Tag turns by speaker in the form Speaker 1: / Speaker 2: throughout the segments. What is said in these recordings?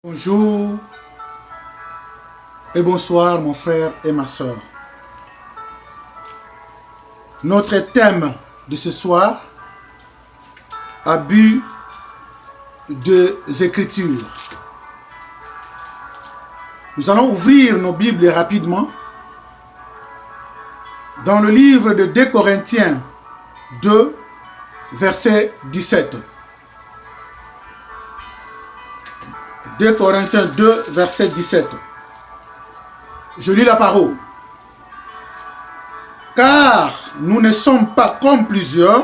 Speaker 1: Bonjour et bonsoir mon frère et ma soeur. Notre thème de ce soir, abus des Écritures. Nous allons ouvrir nos Bibles rapidement dans le livre de 2 Corinthiens 2, verset 17. 2 Corinthiens 2, verset 17. Je lis la parole. Car nous ne sommes pas comme plusieurs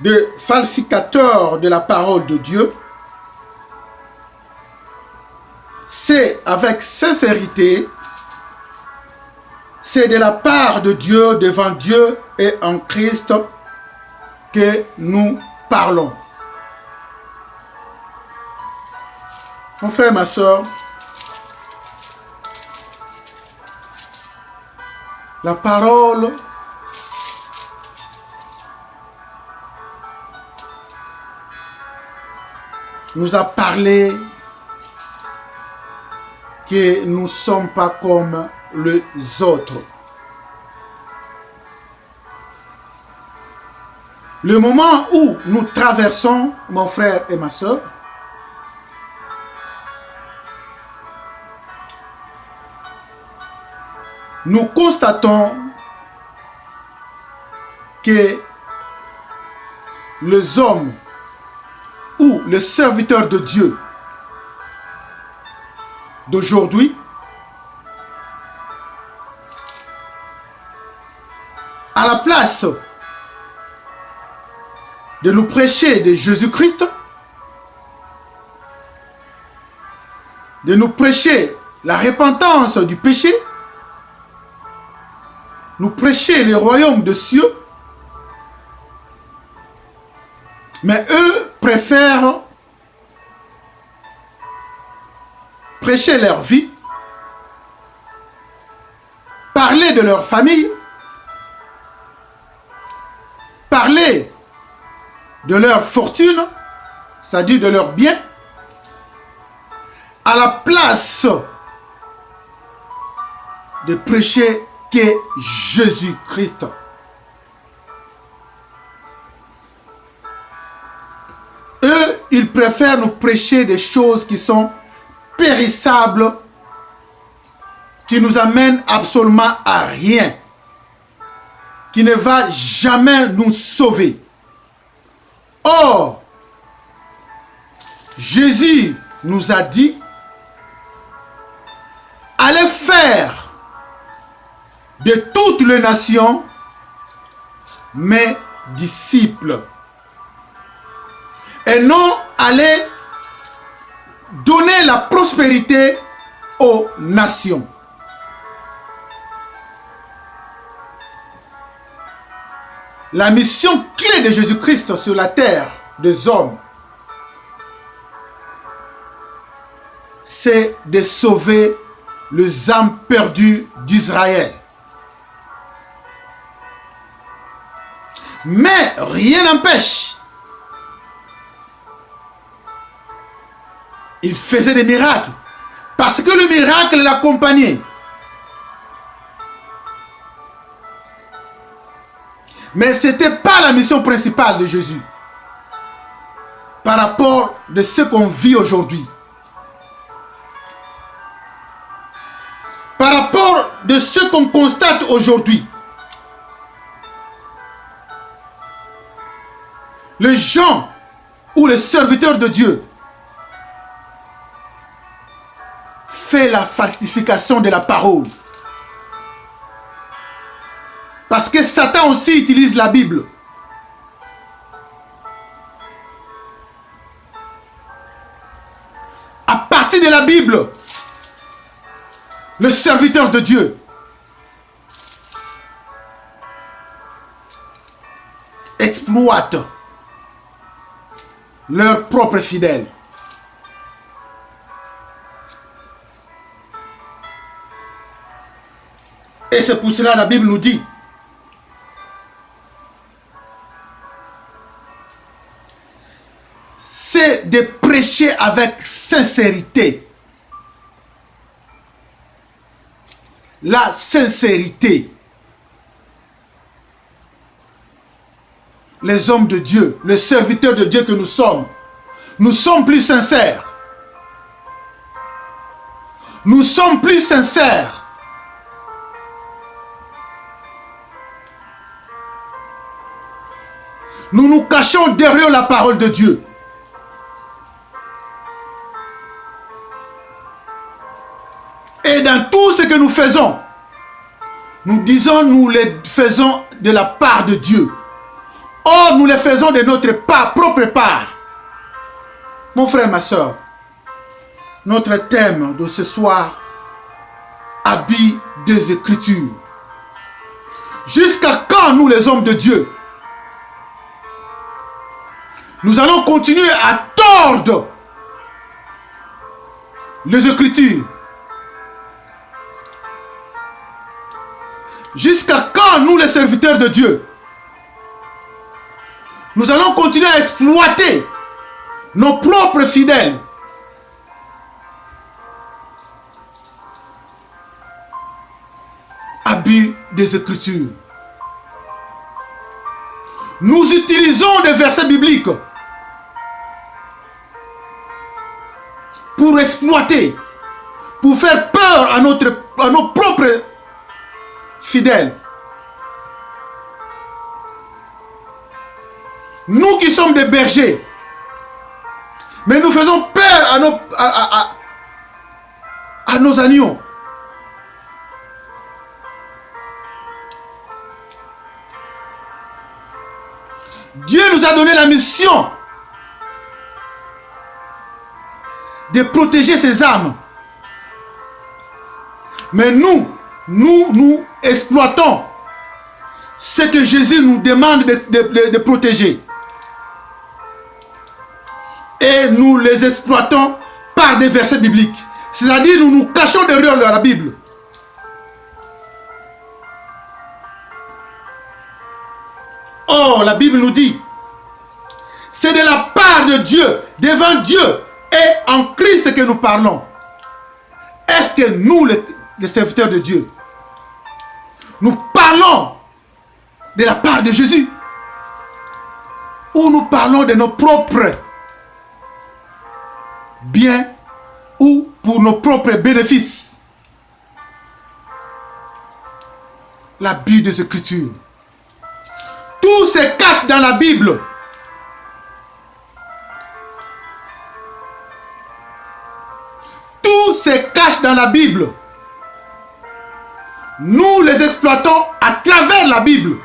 Speaker 1: de falsificateurs de la parole de Dieu. C'est avec sincérité, c'est de la part de Dieu, devant Dieu et en Christ que nous parlons. Mon frère, ma soeur, la parole nous a parlé que nous ne sommes pas comme les autres. Le moment où nous traversons, mon frère et ma soeur, nous constatons que les hommes ou les serviteurs de Dieu d'aujourd'hui à la place de nous prêcher de Jésus-Christ, de nous prêcher la repentance du péché, nous prêcher le royaume des cieux, mais eux préfèrent prêcher leur vie, parler de leur famille, parler de leur fortune, c'est-à-dire de leurs biens, à la place de prêcher que Jésus-Christ. Eux, ils préfèrent nous prêcher des choses qui sont périssables, qui nous amènent absolument à rien, qui ne va jamais nous sauver. Or, Jésus nous a dit, allez faire de toutes les nations mes disciples, et non aller donner la prospérité aux nations. La mission clé de Jésus-Christ sur la terre des hommes, c'est de sauver les âmes perdues d'Israël. Mais rien n'empêche. Il faisait des miracles. Parce que le miracle l'accompagnait. Mais ce n'était pas la mission principale de Jésus. Par rapport de ce qu'on vit aujourd'hui. Par rapport de ce qu'on constate aujourd'hui. Les gens ou les serviteurs de Dieu fait la falsification de la parole. Parce que Satan aussi utilise la Bible. À partir de la Bible, le serviteur de Dieu exploite leurs propres fidèles. Et c'est pour cela que la Bible nous dit c'est c'est de prêcher avec sincérité. La sincérité. Les hommes de Dieu, les serviteurs de Dieu que nous sommes plus sincères. Nous sommes plus sincères. Nous nous cachons derrière la parole de Dieu. Et dans tout ce que nous faisons, nous disons nous les faisons de la part de Dieu. Or, nous les faisons de notre propre part. Mon frère, ma soeur, notre thème de ce soir, habit des Écritures. Jusqu'à quand nous, les hommes de Dieu, nous allons continuer à tordre les Écritures? Jusqu'à quand nous, les serviteurs de Dieu, nous allons continuer à exploiter nos propres fidèles? Abus des Écritures. Nous utilisons des versets bibliques pour exploiter, pour faire peur à nos propres fidèles. Nous qui sommes des bergers, mais nous faisons peur à nos agneaux. Dieu nous a donné la mission de protéger ses âmes. Mais nous exploitons ce que Jésus nous demande de protéger. Et nous les exploitons par des versets bibliques. C'est-à-dire nous nous cachons derrière la Bible. Or, la Bible nous dit, c'est de la part de Dieu, devant Dieu et en Christ que nous parlons. Est-ce que nous, les serviteurs de Dieu, nous parlons de la part de Jésus? Ou nous parlons de nos propres biens ou pour nos propres bénéfices? L'abus des Écritures. Tout se cache dans la Bible. Tout se cache dans la Bible. Nous les exploitons à travers la Bible.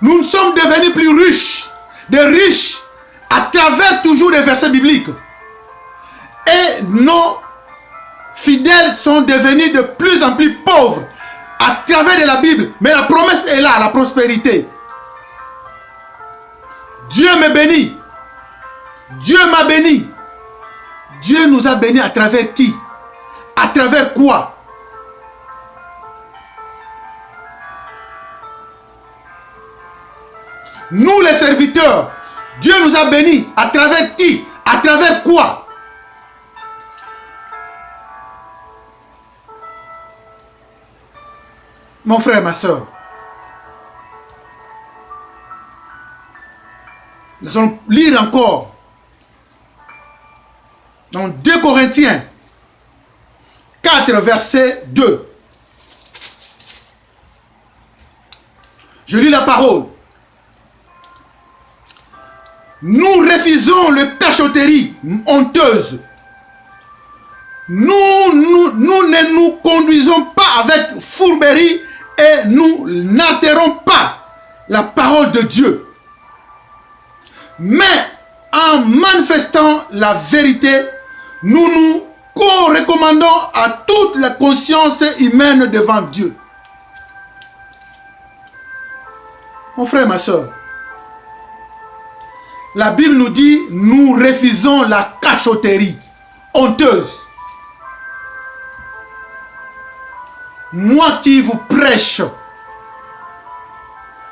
Speaker 1: Nous sommes devenus plus riches, des riches, à travers toujours des versets bibliques. Et nos fidèles sont devenus de plus en plus pauvres à travers de la Bible. Mais la promesse est là, la prospérité. Dieu me bénit. Dieu m'a béni. Dieu nous a bénis à travers qui? À travers quoi? Nous les serviteurs, Dieu nous a bénis à travers qui? À travers quoi? Mon frère, ma soeur, nous allons lire encore dans 2 Corinthiens 4, verset 2. Je lis la parole. Nous refusons le cachotterie honteuse. Nous ne nous conduisons pas avec fourberie et nous n'altérons pas la parole de Dieu. Mais en manifestant la vérité, nous nous recommandons à toute la conscience humaine devant Dieu. Mon frère, ma soeur, la Bible nous dit, nous refusons la cachotterie honteuse. Moi qui vous prêche,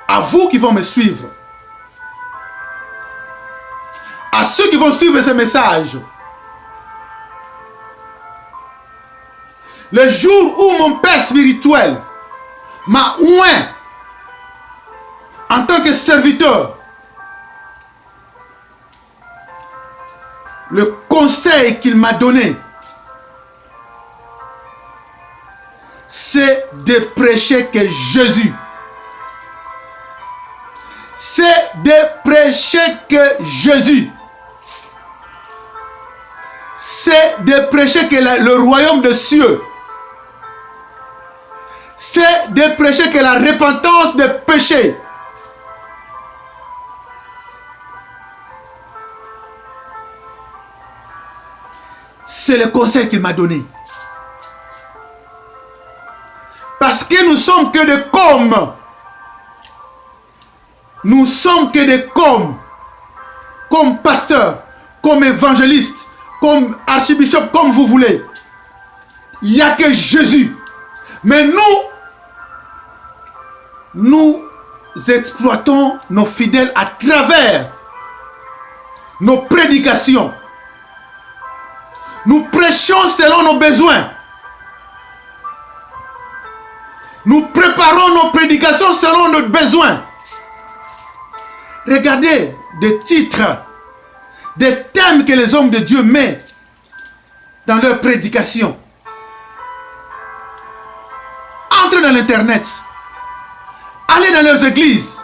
Speaker 1: à vous qui vont me suivre, à ceux qui vont suivre ce message. Le jour où mon Père spirituel m'a oint en tant que serviteur, le conseil qu'il m'a donné, c'est de prêcher que Jésus. C'est de prêcher que Jésus. C'est de prêcher que le royaume des cieux. C'est de prêcher que la repentance des péchés. C'est le conseil qu'il m'a donné. Parce que nous sommes que des cômes. Nous sommes que des cômes. Comme pasteur, comme évangéliste, comme archibishop, comme vous voulez. Il n'y a que Jésus. Mais nous exploitons nos fidèles à travers nos prédications. Nous prêchons selon nos besoins. Nous préparons nos prédications selon nos besoins. Regardez des titres, des thèmes que les hommes de Dieu mettent dans leurs prédications. Entrez dans l'internet. Allez dans leurs églises.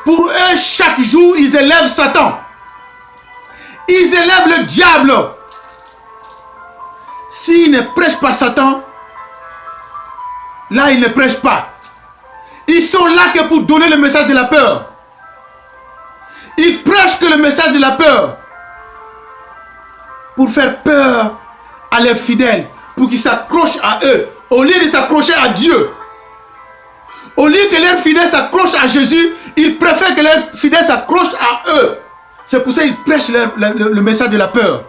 Speaker 1: Pour eux, chaque jour, ils élèvent Satan. Ils élèvent le diable. S'ils ne prêchent pas Satan, là, ils ne prêchent pas. Ils sont là que pour donner le message de la peur. Ils prêchent que le message de la peur. Pour faire peur à leurs fidèles. Pour qu'ils s'accrochent à eux. Au lieu de s'accrocher à Dieu. Au lieu que leurs fidèles s'accrochent à Jésus, ils préfèrent que leurs fidèles s'accrochent à eux. C'est pour ça qu'ils prêchent le message de la peur.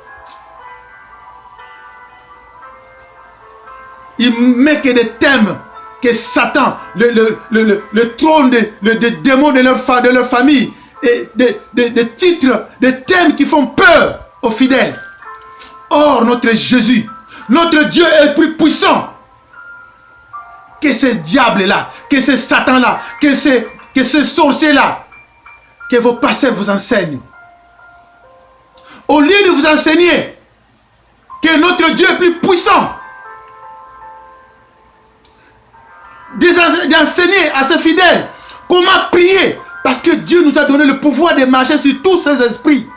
Speaker 1: Ils mettent que des thèmes que Satan, le trône des démons de leur famille, et des titres, des thèmes qui font peur aux fidèles. Or, notre Jésus, notre Dieu est plus puissant que ces diables-là, que ces Satans-là, que ces sorciers-là, que vos pasteurs vous enseignent. Au lieu de vous enseigner que notre Dieu est plus puissant, d'enseigner à ses fidèles comment prier, parce que Dieu nous a donné le pouvoir de marcher sur tous ces esprits.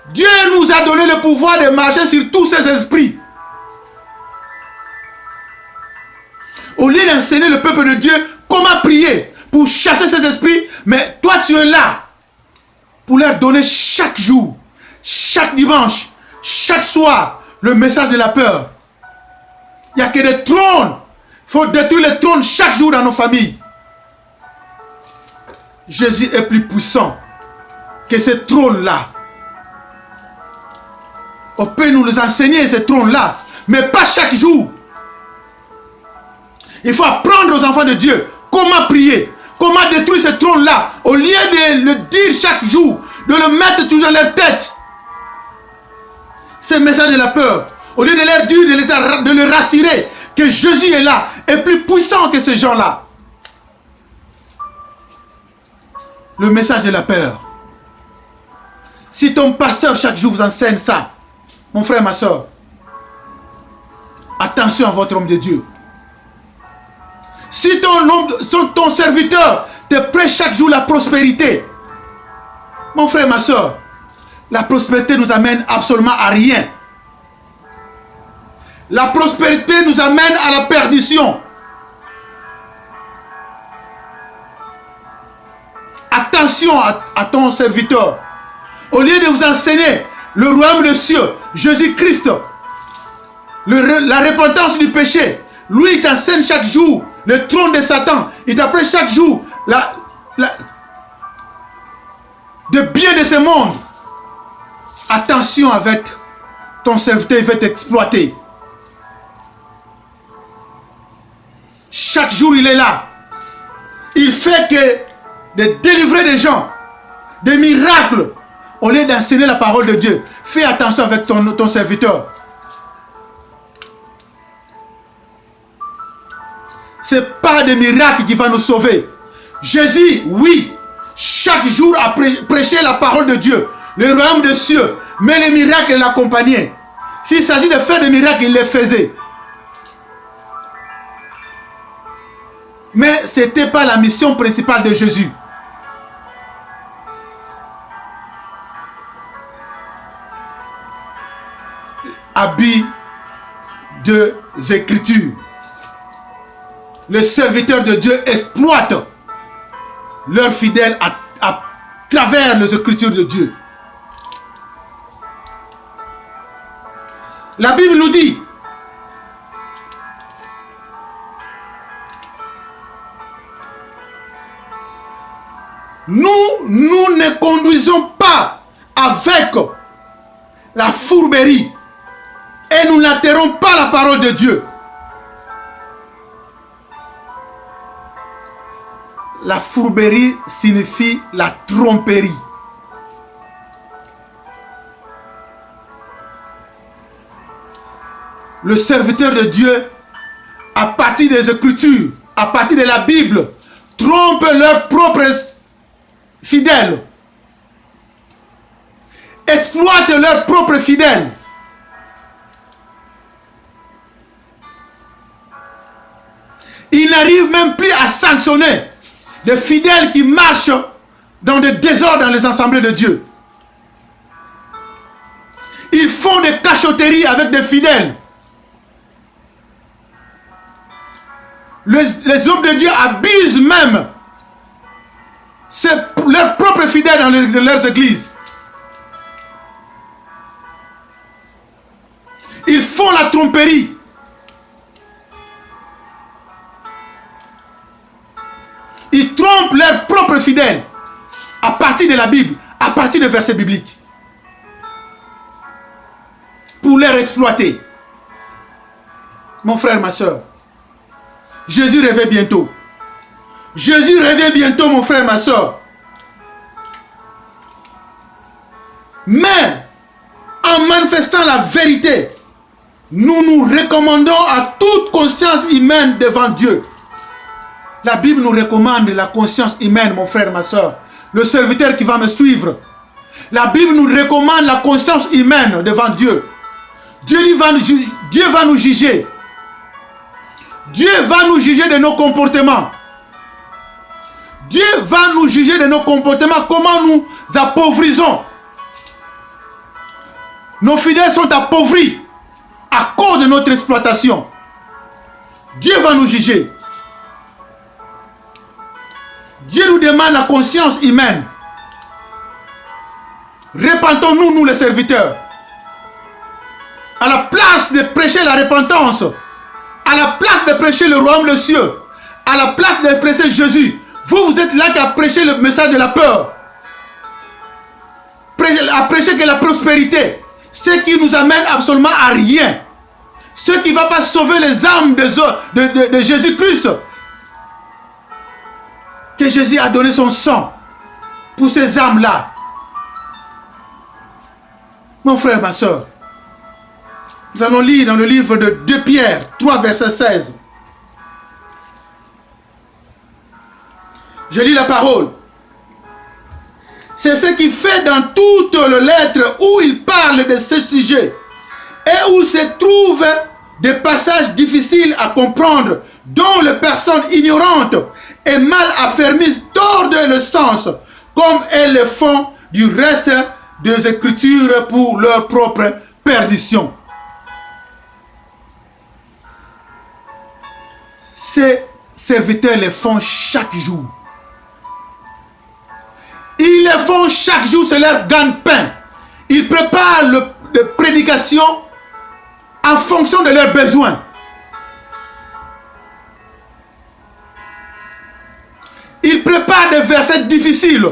Speaker 1: Dieu nous a donné le pouvoir de marcher sur tous ces esprits. Au lieu d'enseigner le peuple de Dieu comment prier pour chasser ces esprits, mais toi tu es là pour leur donner chaque jour, chaque dimanche, chaque soir, le message de la peur. Il n'y a que des trônes. Il faut détruire les trônes chaque jour dans nos familles. Jésus est plus puissant que ces trônes-là. On peut nous enseigner ces trônes-là, mais pas chaque jour. Il faut apprendre aux enfants de Dieu comment prier, comment détruire ce trône-là, au lieu de le dire chaque jour, de le mettre toujours dans leur tête. Ce message de la peur, au lieu de leur dire, de les rassurer que Jésus est là, est plus puissant que ces gens-là. Le message de la peur. Si ton pasteur chaque jour vous enseigne ça, mon frère, ma soeur, attention à votre homme de Dieu. Si ton serviteur te prêche chaque jour la prospérité, mon frère, ma soeur, la prospérité nous amène absolument à rien. La prospérité nous amène à la perdition. Attention à ton serviteur. Au lieu de vous enseigner le royaume des cieux, Jésus-Christ, la repentance du péché, lui il t'enseigne chaque jour le trône de Satan. Il t'apprend chaque jour de bien de ce monde. Attention avec ton serviteur, il va t'exploiter. Chaque jour il est là. Il fait que de délivrer des gens, des miracles, au lieu d'enseigner la parole de Dieu. Fais attention avec ton serviteur. Ce n'est pas des miracles qui vont nous sauver. Jésus, oui, chaque jour a prêché la parole de Dieu, le royaume des cieux, mais les miracles l'accompagnaient. S'il s'agit de faire des miracles, il les faisait. Mais ce n'était pas la mission principale de Jésus. Habit des Écritures. Les serviteurs de Dieu exploitent leurs fidèles à travers les Écritures de Dieu. La Bible nous dit, nous ne conduisons pas avec la fourberie et nous n'altérons pas la parole de Dieu. La fourberie signifie la tromperie. Le serviteur de Dieu, à partir des Écritures, à partir de la Bible, trompe leurs propres fidèles, exploite leurs propres fidèles. Il n'arrive même plus à sanctionner des fidèles qui marchent dans des désordres dans les assemblées de Dieu. Ils font des cachotteries avec des fidèles. Les hommes de Dieu abusent même leurs propres fidèles dans leurs églises. Ils font la tromperie. Ils trompent leurs propres fidèles à partir de la Bible, à partir des versets bibliques, pour les exploiter. Mon frère, ma soeur, Jésus revient bientôt. Jésus revient bientôt, mon frère, ma soeur. Mais, en manifestant la vérité, nous nous recommandons à toute conscience humaine devant Dieu. La Bible nous recommande la conscience humaine, mon frère, ma soeur. Le serviteur qui va me suivre. La Bible nous recommande la conscience humaine devant Dieu. Dieu va nous juger. Dieu va nous juger de nos comportements. Dieu va nous juger de nos comportements. Comment nous appauvrissons. Nos fidèles sont appauvris à cause de notre exploitation. Dieu va nous juger. Dieu nous demande la conscience humaine. Repentons-nous, nous les serviteurs. À la place de prêcher la repentance, à la place de prêcher le royaume des cieux, à la place de prêcher Jésus, vous êtes là qu'à prêcher le message de la peur. À prêcher que la prospérité, ce qui nous amène absolument à rien. Ce qui ne va pas sauver les âmes de Jésus-Christ. Que Jésus a donné son sang pour ces âmes-là. Mon frère, ma soeur, nous allons lire dans le livre de 2 Pierre, 3 verset 16. Je lis la parole. C'est ce qui fait dans toutes les lettres où il parle de ce sujet et où se trouvent des passages difficiles à comprendre dont les personnes ignorantes et mal affermies tordent le sens comme elles le font du reste des Écritures pour leur propre perdition. Ces serviteurs le font chaque jour. Ils le font chaque jour, c'est leur gagne-pain. Ils préparent les prédications en fonction de leurs besoins. Ils préparent des versets difficiles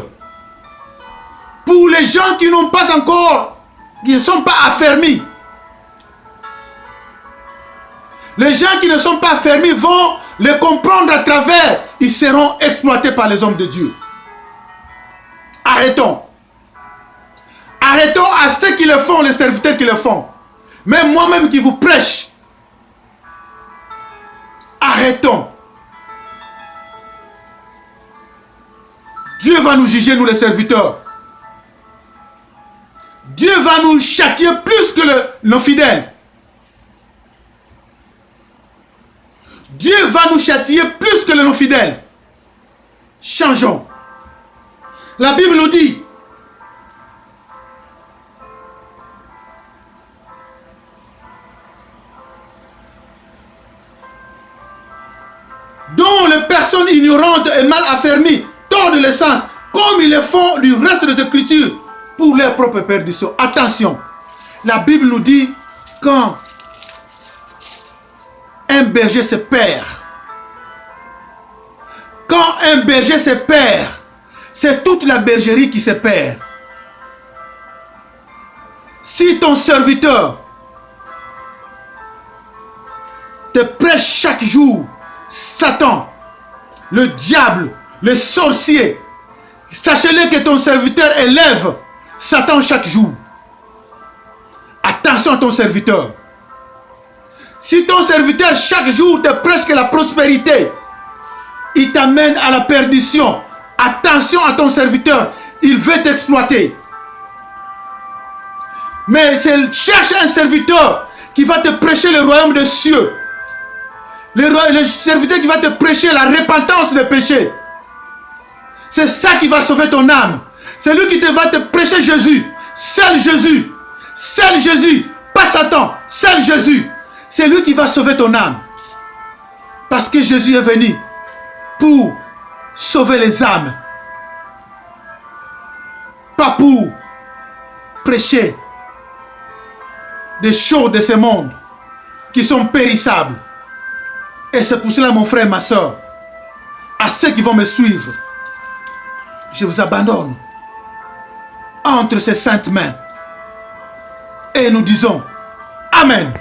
Speaker 1: pour les gens qui n'ont pas encore, qui ne sont pas affermis. Les gens qui ne sont pas affermis vont les comprendre à travers. Ils seront exploités par les hommes de Dieu. arrêtons. Arrêtons à ceux qui le font, les serviteurs qui le font. Même moi-même qui vous prêche. Arrêtons. Dieu va nous juger, nous les serviteurs. Dieu va nous châtier plus que nos fidèles. Dieu va nous châtier plus que nos fidèles. Changeons. La Bible nous dit, dont les personnes ignorantes et mal affermies tordent le sens, comme ils le font du reste des Écritures, pour leur propre perdition. Attention, la Bible nous dit, quand un berger se perd, quand un berger se perd, c'est toute la bergerie qui se perd. Si ton serviteur te prêche chaque jour Satan, le diable, le sorcier, sachez-le que ton serviteur élève Satan chaque jour. Attention à ton serviteur. Si ton serviteur chaque jour te prêche que la prospérité, il t'amène à la perdition. Attention à ton serviteur, il veut t'exploiter. Mais cherche un serviteur qui va te prêcher le royaume des cieux. Le serviteur qui va te prêcher la repentance des péchés. C'est ça qui va sauver ton âme. C'est lui qui va te prêcher Jésus. Seul Jésus. Seul Jésus. Pas Satan. Seul Jésus. C'est lui qui va sauver ton âme. Parce que Jésus est venu pour sauver les âmes. Pas pour prêcher des choses de ce monde qui sont périssables. Et c'est pour cela, mon frère et ma soeur, à ceux qui vont me suivre, je vous abandonne entre ces saintes mains. Et nous disons Amen.